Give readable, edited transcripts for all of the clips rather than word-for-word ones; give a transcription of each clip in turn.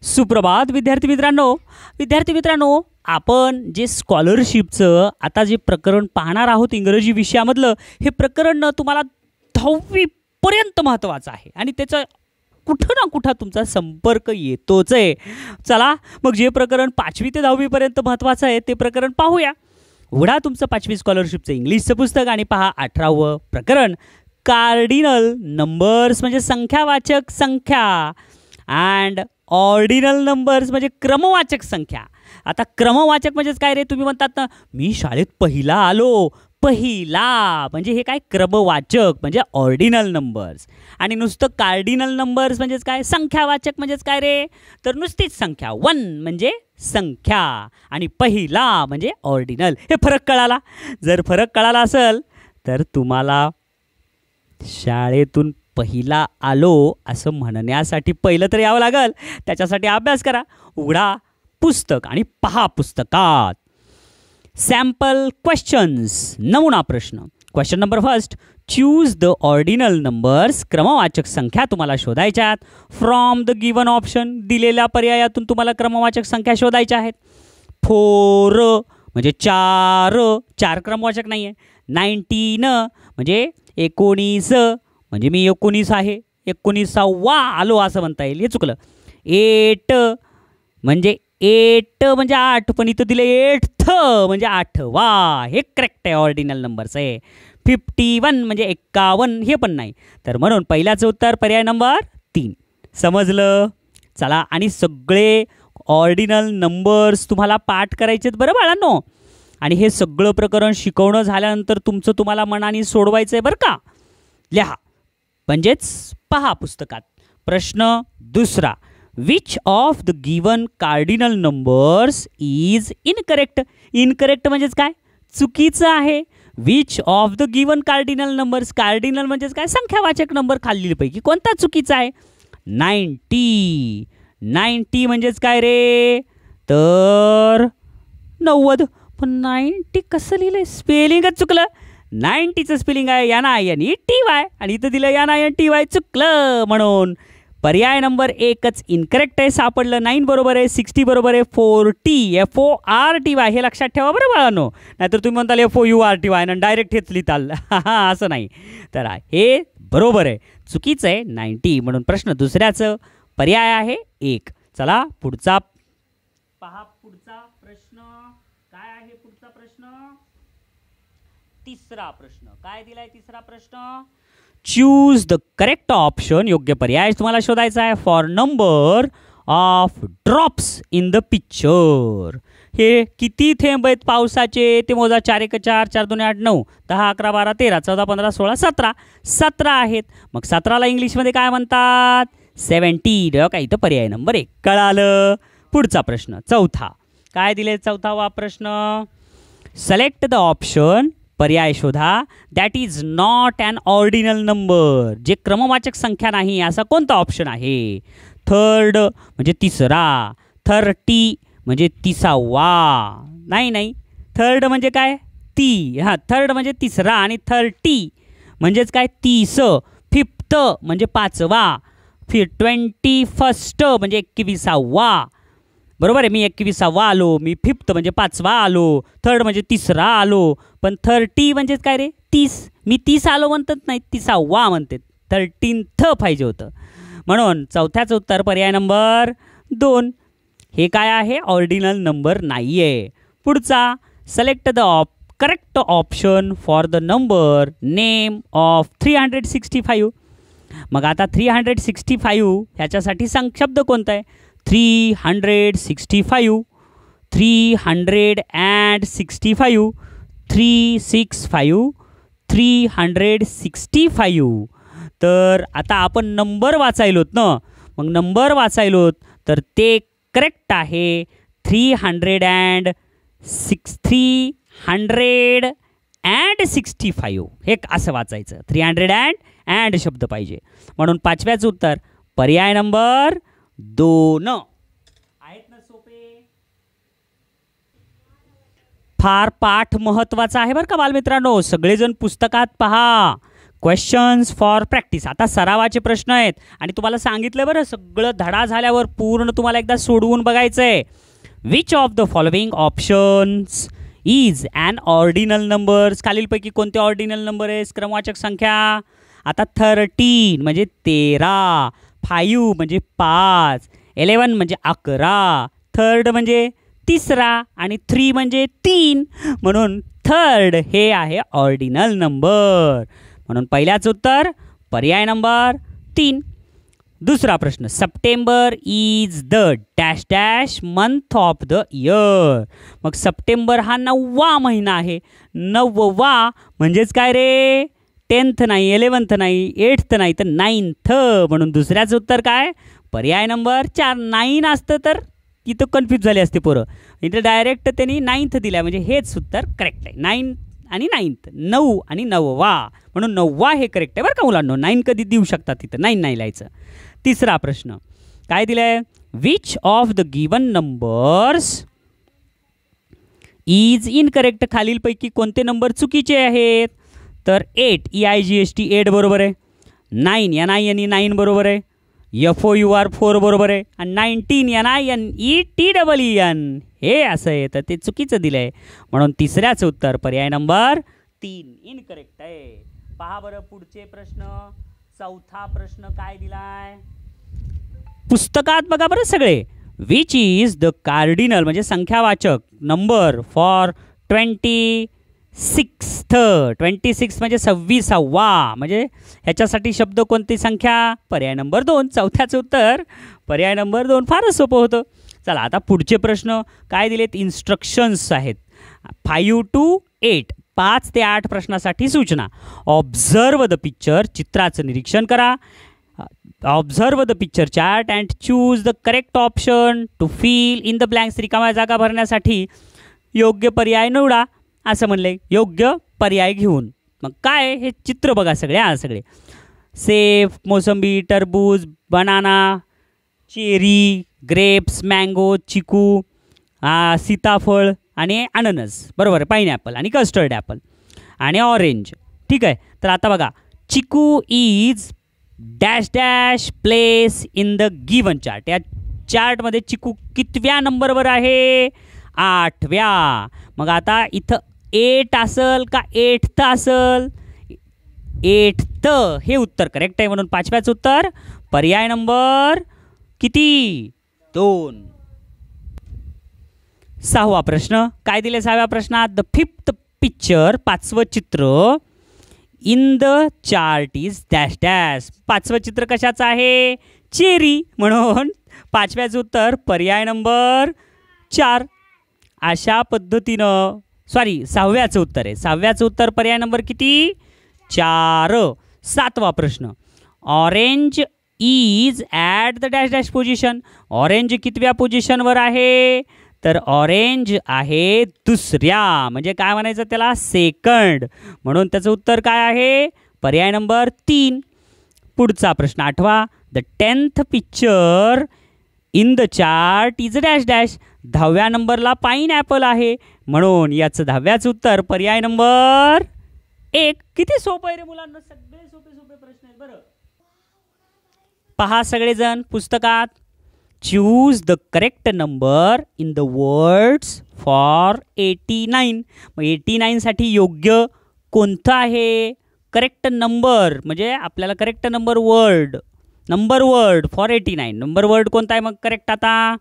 सुप्रभात विद्यार्थी मित्रांनो, आपण जे स्कॉलरशिपचं आता जे प्रकरण पाहणार आहोत इंग्रजी विषयामधलं, हे प्रकरण तुम्हाला 10वी पर्यंत महत्त्वाचं आहे आणि त्याचा कुठं ना कुठं तुमचा संपर्क येतोच आहे. चला मग जे प्रकरण 5वी ते 10वी पर्यंत महत्त्वाचं आहे ते प्रकरण पाहूया. उघडा तुमचं 5वी स्कॉलरशिपचं इंग्लिशचं पुस्तक आणि पहा 18वं प्रकरण, कार्डिनल नंबर्स म्हणजे संख्यावाचक संख्या अँड ऑर्डिनल नंबर्स म्हणजे क्रमवाचक संख्या. आता क्रमवाचक म्हणजेच काय रे, तुम्ही म्हणतात ना मी शाळेत पहिला आलो, पहिला म्हणजे हे काय क्रमवाचक म्हणजे ऑर्डिनल नंबर्स. आणि नुसतं कार्डिनल नंबर्स म्हणजेच काय संख्यावाचक म्हणजेच काय रे, तर नुसतीच संख्या. 1 म्हणजे संख्या आणि पहिला म्हणजे ऑर्डिनल. हे फरक कळाला. जर फरक कळाला असेल तर तुम्हाला शाळेतून पहिला आलो असं म्हणण्यासाठी पहिलं तर यावं लागेल. त्याच्यासाठी अभ्यास करा. उघडा पुस्तक आणि पहा पुस्तकात सॅम्पल क्वेश्चन्स, नमुना प्रश्न. Question number first, choose the ordinal numbers. क्रमवाचक संख्या तुम्हाला शोधायच्या फ्रॉम द गिवन ऑप्शन. दिलेल्या पर्यायातून तुम्हाला क्रमवाचक संख्या शोधायच्या आहेत. 4 म्हणजे 4 क्रमवाचक नाही आहे. 19 म्हणजे 19 म्हणजे मी 19 आहे, 19वा आलो असं म्हणता येईल, हे चुकलं. 8 म्हणजे 8 पण इथं दिले 8th म्हणजे 8वा, हे करेक्ट आहे, ऑर्डिनल नंबर्स आहे. 51 म्हणजे 51 हे पण नाही. तर म्हणून पहिल्याचं उत्तर पर्याय नंबर 3. समजलं? चला आणि सगळे ऑर्डिनल नंबर्स तुम्हाला पाठ करायचे आहेत बरं बाळांनो. आणि हे सगळं प्रकरण शिकवणं झाल्यानंतर तुम्हाला मनाने सोडवायचं आहे बरं का. लिहा म्हणजेच पहा पुस्तकात. प्रश्न दुसरा, which of the given cardinal numbers is incorrect. Incorrect म्हणजेच काय, चुकीचं आहे. Which of the given cardinal numbers, cardinal म्हणजेच काय संख्यावाचक नंबर खालीलपैकी कोणता चुकीचा आहे. 90 म्हणजेच काय रे, तर 90. पण 90 कसं लिहिलंय, स्पेलिंगच चुकलं. 90चं स्पेलिंग आहे NINETY आणि इथं दिलं NINTY, चुकलं. म्हणून पर्याय नंबर 1च इनकरेक्ट आहे, सापडलं. 9 बरोबर आहे, 60 बरोबर आहे, 40 FORTY हे लक्षात ठेवा बरं बाळांनो. नाहीतर तुम्ही म्हणताल FOURTY आणि डायरेक्ट हेच लिहिताल असं नाही. तर हे बरोबर आहे, चुकीचं आहे 90. म्हणून प्रश्न दुसऱ्याचं पर्याय आहे 1. चला पुढचा पहा. पुढचा प्रश्न काय आहे? पुढचा प्रश्न तिसरा प्रश्न. काय दिलाय तिसरा प्रश्न? Choose the correct option. योग्य पर्याय तुम्हाला शोधायचा आहे for number of drops in the picture. हे किती थेंब आहेत पावसाचे ते मोजा. 4 1 4, 4 2 8 9, 10 11 12 13 14 15 16 17. 17 आहेत. मग 17ला इंग्लिशमध्ये काय म्हणतात? 17. काय इथं पर्याय नंबर 1. कळालं? पुढचा प्रश्न चौथा. काय दिले चौथावा प्रश्न? Select the option. पर्याय शोधा that is not an ordinal number. जे क्रमवाचक संख्या नाही असा कोणता ऑप्शन आहे? 3rd म्हणजे तिसरा, 30 म्हणजे 30वा. नाही 3rd म्हणजे काय? 3rd म्हणजे तिसरा आणि 30 म्हणजेच काय 30. 5th म्हणजे 5वा. 21st म्हणजे 21वा. बरोबर आहे, मी 21वा आलो, मी 5th म्हणजे 5वा आलो, 3rd म्हणजे तिसरा आलो. पण 30 म्हणजेच काय रे? 30. मी 30 आलो म्हणतात नाही, 30वा म्हणतात. 13th पाहिजे होतं. म्हणून चौथ्याचं उत्तर पर्याय नंबर 2. हे काय आहे? ऑर्डिनल नंबर नाही आहे. पुढचा, select the correct option for the number name of 365. मग आता 365 ह्याच्यासाठी शब्द कोणता आहे? 365, 365, 365, 365. तर आता आपण नंबर वाचायलोत ना, मग नंबर वाचायलोत तर ते करेक्ट आहे 365. हे असं वाचायचं. 300 शब्द पाहिजे. म्हणून 5व्याचं उत्तर पर्याय नंबर 2. आहेत ना सोपे? फार पाठ महत्वाचा आहे बरं का बालमित्रांनो. सगळेजण पुस्तकात पहा. Questions for practice. आता सरावाचे प्रश्न आहेत आणि तुम्हाला सांगितलं बरं, सगळं धडा झाल्यावर पूर्ण तुम्हाला एकदा सोडवून बघायचं आहे. Which of the following options is an ordinal numbers. खालीलपैकी कोणते ऑर्डिनल नंबर आहे? क्रमवाचक संख्या. आता 13 म्हणजे 13, 5 म्हणजे 5, 11 म्हणजे 11, थर्ड म्हणजे तिसरा आणि 3 म्हणजे 3, म्हणून थर्ड हे आहे ऑर्डिनल नंबर. म्हणून पहिल्याच उत्तर पर्याय नंबर 3. दुसरा प्रश्न, September is the dash dash month of the year. मग सप्टेंबर हा 9वा महिना आहे. 9वा म्हणजेच काय रे? 10th नाही, 11th नाही, 8th नाही, तर 9th. म्हणून दुसऱ्याचं उत्तर काय? पर्याय नंबर 4. 9 असतं तर इथं कन्फ्यूज झाले असते पोरं. इथं डायरेक्ट त्यांनी 9th दिला, म्हणजे हेच उत्तर करेक्ट आहे. 9 आणि 9th, 9 आणि 9वा, म्हणून 9वा हे करेक्ट आहे बरं का मुलांनो. 9 कधी देऊ शकतात तिथं, 9 नाही लिहायचं. तिसरा प्रश्न काय दिलं आहे? Which of the given numbers is incorrect. खालीलपैकी कोणते नंबर चुकीचे आहेत? तर 8 EIGHT 8 बरोबर आहे. 9 NINE 9 बरोबर आहे. FOUR 4 बरोबर आहे. आणि 19 NINETEEN हे असं आहे, तर ते चुकीचं दिलं आहे. म्हणून तिसऱ्याचं उत्तर पर्याय नंबर 3 इनकरेक्ट आहे. पहा बरं पुढचे प्रश्न. चौथा प्रश्न काय दिलाय पुस्तकात बघा बरं सगळे. विच इज द कार्डिनल म्हणजे संख्यावाचक नंबर फॉर 26th. 26 म्हणजे 26वा, म्हणजे ह्याच्यासाठी शब्द कोणती संख्या? पर्याय नंबर 2. चौथ्याचं उत्तर पर्याय नंबर 2. फारच सोपं होतं. चला आता पुढचे प्रश्न काय दिलेत? इन्स्ट्रक्शन्स आहेत. 5 to 8, 5 ते 8 प्रश्नासाठी सूचना. ऑब्झर्व द पिक्चर, चित्राचं निरीक्षण करा. Observe the picture chart and choose the correct option to fill in the blanks. रिकाम्या जागा भरण्यासाठी योग्य पर्याय निवडा असं म्हणले. योग्य पर्याय घेऊन मग काय? हे चित्र बघा सगळे. सगळे सेब, मोसंबी, टरबूज, बनाना, चेरी, ग्रेप्स, मँगो, चिकू, सीताफळ आणि अननस बरोबर आहे. पाईनॲपल आणि कस्टर्ड ॲपल आणि ऑरेंज. ठीक आहे. तर आता बघा, चिकू is dash dash place in the given chart. या चार्टमध्ये चिकू कितव्या नंबरवर आहे? 8व्या. मग आता इथं 8 असेल का 8th असेल? 8th हे उत्तर करेक्ट आहे. म्हणून 5व्याचं उत्तर पर्याय नंबर किती? 2. 6वा प्रश्न काय दिले? 6व्या प्रश्नात द 5th पिक्चर, 5वं चित्र in the chart is dash dash. 5वं चित्र कशाचं आहे? चेरी. म्हणून 5व्याचं उत्तर पर्याय नंबर 4. अशा पद्धतीनं 6व्याचं उत्तर आहे. 6व्याचं उत्तर पर्याय नंबर किती? 4. 7वा प्रश्न, orange is at the dash dash position. Orange कितव्या पोझिशनवर आहे? तर ऑरेंज आहे 2ऱ्या, म्हणजे काय म्हणायचं त्याला? सेकंड. म्हणून त्याचं उत्तर काय आहे? पर्याय नंबर 3. पुढचा प्रश्न 8वा, the 10th picture in the chart is dash dash. 10व्या नंबरला पाईनॲपल आहे, म्हणून याचं 10व्याचं उत्तर पर्याय नंबर 1. किती सोपं आहे रे मुलांना, सगळे सोपे सोपे प्रश्न आहेत बरं. पहा सगळेजण पुस्तकात. Choose the correct number in the words for 89. मग 89 साठी योग्य कोणतं आहे? करेक्ट नंबर म्हणजे आपल्याला correct number word for 89. Number word कोणता आहे मग करेक्ट? आता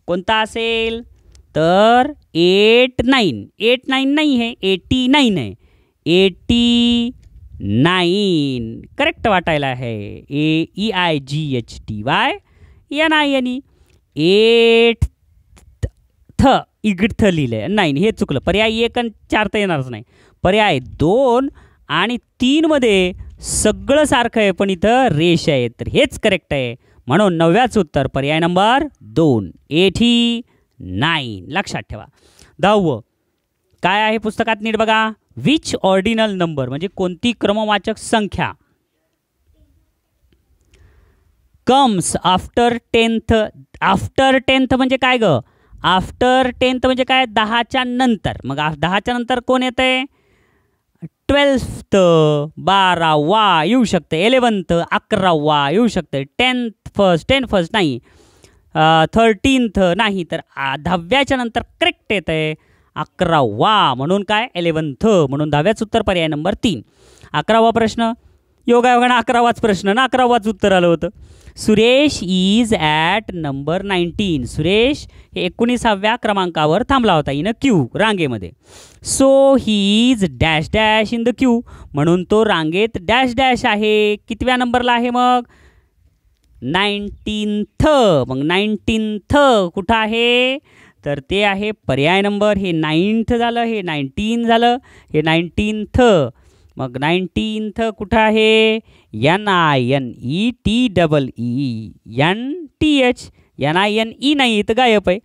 कोणता असेल? तर 89. 89 नाही आहे, 89 आहे. 89 करेक्ट वाटायला आहे. EIGHTYNINE. 8th इगथ लिहिलंय. नाही हे चुकलं. पर्याय 1 आणि 4 तर येणारच नाही. पर्याय 2 आणि 3 मध्ये सगळं सारखं आहे, पण इथं रेष आहे, तर हेच करेक्ट आहे. म्हणून 9व्याचं उत्तर पर्याय नंबर 2. 89. लक्षात ठेवा. 10वं काय आहे पुस्तकात नीट बघा. विच ऑर्डिनल नंबर म्हणजे कोणती क्रमवाचक संख्या comes after 10th. After 10th म्हणजे काय ग? आफ्टर 10th म्हणजे काय? 10च्या नंतर. मग 10च्या नंतर कोण येतंय? 12th 12वा येऊ शकते, 11th 11वा येऊ शकते, 10 फर्स्ट नाही, 13th नाही, तर 10व्याच्या नंतर करेक्ट येत आहे 11वा, म्हणून काय 11th, म्हणून 10व्याचं उत्तर पर्याय नंबर 3. 11वा प्रश्न, योगायोगानं 11वाच प्रश्न ना, 11वाच उत्तर आलं होतं. Suresh is at number 19. Suresh हे 19व्या क्रमांकावर थांबला होता इन अ क्यू, रांगेमध्ये. So he is dash dash in the Q, म्हणून तो रांगेत डॅश डॅश आहे. कितव्या नंबरला आहे मग? 19th. मग 19th कुठं आहे? तर ते आहे पर्याय नंबर, हे 9th झालं, हे 19 झालं, हे 19th. मग 19th कुठं आहे? NINETEENTH, NINE नाही तर गायब आहे,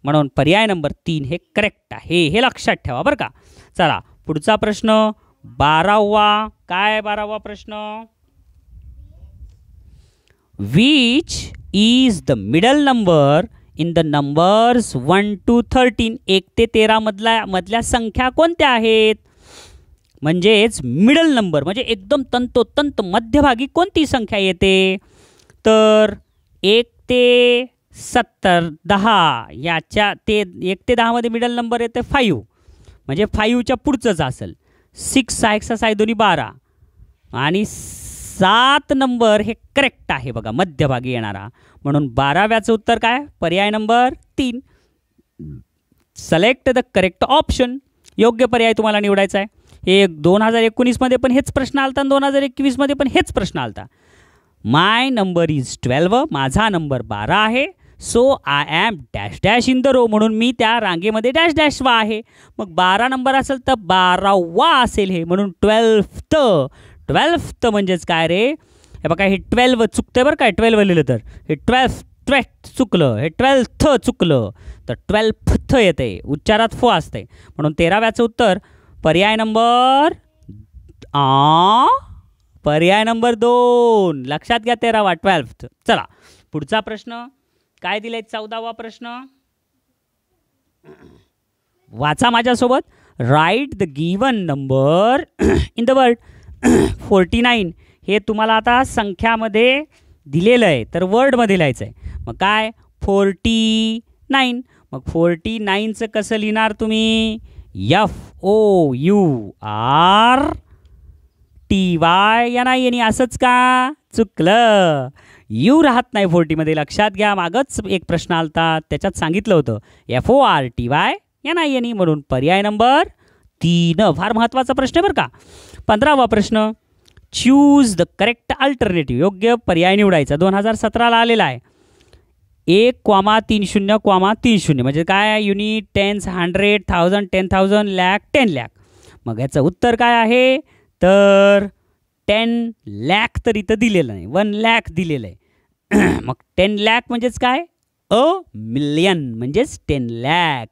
म्हणून पर्याय नंबर 3 हे करेक्ट आहे. हे लक्षात ठेवा बरं का. चला पुढचा प्रश्न 12वा. काय 12वा प्रश्न? Which is the middle number in the numbers 1 to 13. 1 ते 13 मधल्या संख्या कोणत्या आहेत? म्हणजेच मिडल नंबर म्हणजे एकदम तंतोतंत मध्यभागी कोणती संख्या येते? तर 1 ते 10 याच्या ते 1 ते 10 मध्ये मिडल नंबर येते 5, म्हणजे 5च्या पुढचंच असेल. 6 6 6 6 दोन्ही 12 आणि 7 नंबर हे करेक्ट आहे बघा, मध्यभागी येणारा, म्हणून 12व्याचं उत्तर काय? पर्याय number 3. Select the correct option. योग्य पर्याय तुम्हाला निवडायचा आहे. हे 2019 मध्ये पण हेच प्रश्न आलता आणि 2021 मध्ये पण हेच प्रश्न आलता. माय नंबर इज 12, माझा नंबर 12 आहे. So I am dash dash in the row, म्हणून मी त्या रांगेमध्ये डॅश डॅश वा आहे. मग 12 नंबर असेल तर 12वा असेल हे, म्हणून 12th म्हणजेच काय रे? हे बघा, हे 12 चुकतंय बरं काय, 12 लिहिलं तर हे 12 चुकलं, हे 12th चुकलं, तर 12th येते, उच्चारात फ असते, म्हणून 13व्याचं उत्तर पर्याय नंबर 2. लक्षात घ्या 13वा 12th. चला पुढचा प्रश्न काय दिलाय? 14वा प्रश्न वाचा माझ्यासोबत. Write the given number in the word 49. हे तुम्हाला आता संख्यामध्ये दिलेलं आहे, तर वर्डमध्ये लिहायचं आहे. मग काय? 49. मग 49चं कसं लिहिणार तुम्ही? FOURTYNINE असंच का? चुकलं, यू राहत नाही 40मध्ये. लक्षात घ्या, मागच एक प्रश्न आलता त्याच्यात सांगितलं होतं FORTYNINE, म्हणून पर्याय नंबर 3. फार महत्त्वाचा प्रश्न आहे बरं का. 15वा प्रश्न. Choose the correct alternative. योग्य पर्याय निवडायचा. 2017ला आलेला आहे. 1,30,30,30 म्हणजे काय? Unit, tens, 100, 1000, 10,000, lakh, 10 lakh. मग याचं उत्तर काय आहे? तर 10 लाख तर इथं दिलेलं नाही, 1 लाख दिलेलं आहे. मग 10 लाख म्हणजेच काय? अ मिलियन म्हणजेच 10 लाख,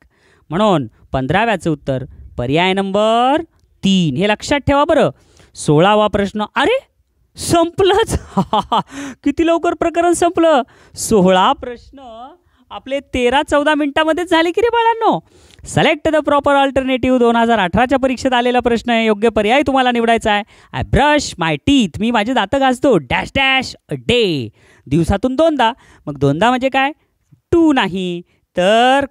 म्हणून 15व्याचं उत्तर पर्याय नंबर 3. हे लक्षात ठेवा बरं. 16वा प्रश्न. अरे संपलंच किती लवकर प्रकरण संपलं. 16 प्रश्न आपले 13-14 मिनिटांमध्येच झाले की रे बाळांनो. Select the proper alternative. 2018च्या परीक्षेत आलेला प्रश्न आहे. योग्य पर्याय तुम्हाला निवडायचा आहे. I brush my teeth. मी माझे दातं घासतो डॅश डॅश अ डे. दिवसातून 2दा. मग 2दा म्हणजे काय? 2 नाही तर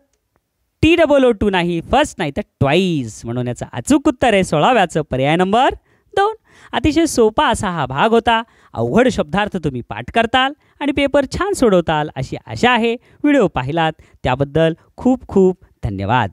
TOO नाही, फर्स्ट नाही तर ट्वाईस, म्हणून याचं अचूक उत्तर आहे 16व्याचं पर्याय नंबर 2. अतिशय सोपा असा हा भाग होता. अवघड शब्दार्थ तुम्ही पाठ करताल आणि पेपर छान सोडवताल अशी आशा आहे. व्हिडिओ पाहिलात त्याबद्दल खूप खूप धन्यवाद.